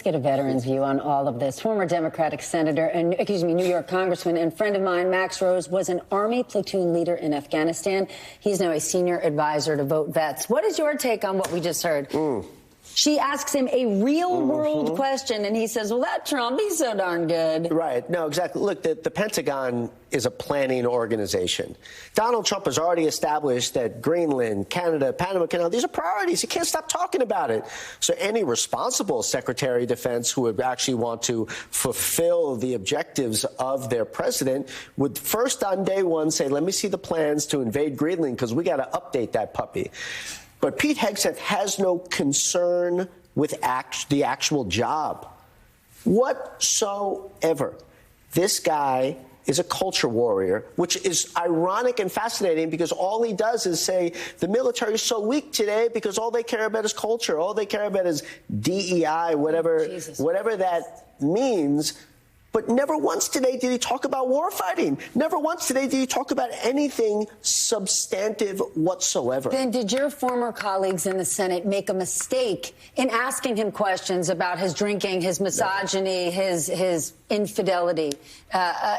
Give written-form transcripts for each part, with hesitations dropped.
Let's get a veteran's view on all of this. Former Democratic Senator, and New York Congressman and friend of mine, Max Rose, was an Army platoon leader in Afghanistan. He's now a senior advisor to VoteVets. What is your take on what we just heard? She asks him a real-world question, and he says, well, that Trump, he's so darn good. Right. No, exactly. Look, the Pentagon is a planning organization. Donald Trump has already established that Greenland, Canada, Panama Canal, these are priorities. He can't stop talking about it. So any responsible Secretary of Defense who would actually want to fulfill the objectives of their president would first on day one say, let me see the plans to invade Greenland because we got to update that puppy. But Pete Hegseth has no concern with the actual job whatsoever. This guy is a culture warrior, which is ironic and fascinating because all he does is say the military is so weak today because all they care about is culture. All they care about is DEI, whatever that means. But never once today did he talk about war fighting. Never once today did he talk about anything substantive whatsoever. Then did your former colleagues in the Senate make a mistake in asking him questions about his drinking, his misogyny, his infidelity?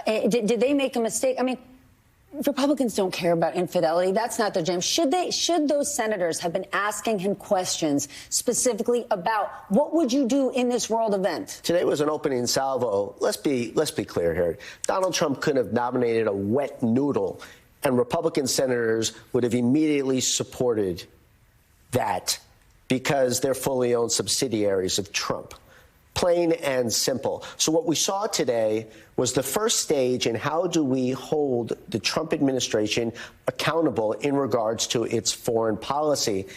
Did they make a mistake? I mean, Republicans don't care about infidelity. That's not their jam. Should those senators have been asking him questions specifically about what would you do in this world event? Today was an opening salvo. Let's be clear here. Donald Trump could have nominated a wet noodle, and Republican senators would have immediately supported that because they're fully owned subsidiaries of Trump. Plain and simple. So what we saw today was the first stage in how do we hold the Trump administration accountable in regards to its foreign policy.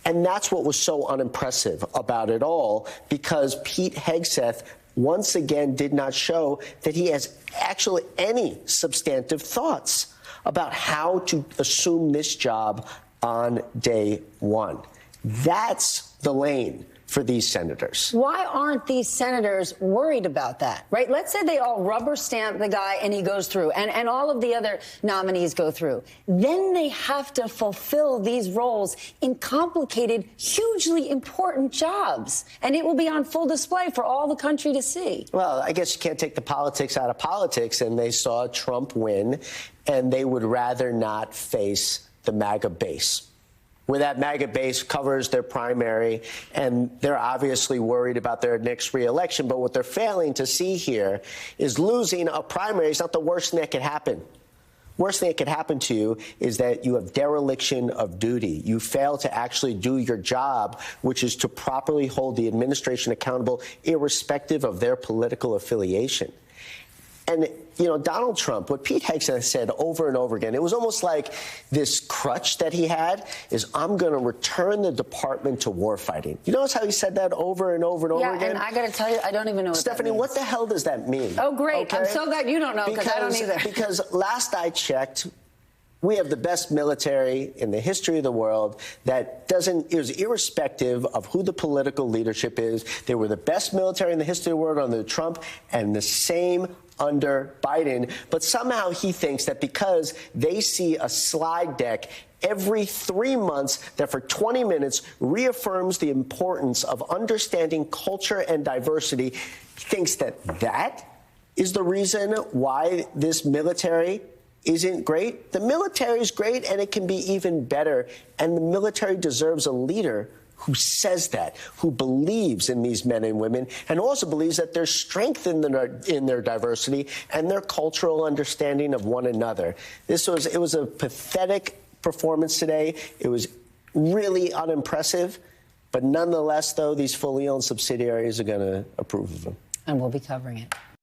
And that's what was so unimpressive about it all, because Pete Hegseth once again did not show that he has actually any substantive thoughts about how to assume this job on day one. That's the lane for these senators. Why aren't these senators worried about that, right? Let's say they all rubber stamp the guy and he goes through, and all of the other nominees go through. Then they have to fulfill these roles in complicated, hugely important jobs, and it will be on full display for all the country to see. Well, I guess you can't take the politics out of politics, and they saw Trump win, and they would rather not face the MAGA base, where that MAGA base covers their primary, and they're obviously worried about their next reelection. But what they're failing to see here is losing a primary is not the worst thing that could happen. Worst thing that could happen to you is that you have dereliction of duty. You fail to actually do your job, which is to properly hold the administration accountable, irrespective of their political affiliation. And, you know, Donald Trump, what Pete Hegseth said over and over again, it was almost like this crutch that he had is, I'm going to return the department to warfighting. You notice how he said that over and over and over again? Yeah, and I got to tell you, I don't even know what Stephanie, that means. what the hell does that mean? Oh, great. Okay? I'm so glad you don't know, because I don't either. Because last I checked, we have the best military in the history of the world that is irrespective of who the political leadership is. They were the best military in the history of the world under Trump, and the same under Biden. But somehow he thinks that because they see a slide deck every 3 months that for 20 minutes reaffirms the importance of understanding culture and diversity, he thinks that that is the reason why this military isn't great. The military is great, and it can be even better. And the military deserves a leader who says that, who believes in these men and women, and also believes that there's strength in their diversity and their cultural understanding of one another. It was a pathetic performance today. It was really unimpressive. But nonetheless, though, these fully owned subsidiaries are going to approve of them. And we'll be covering it.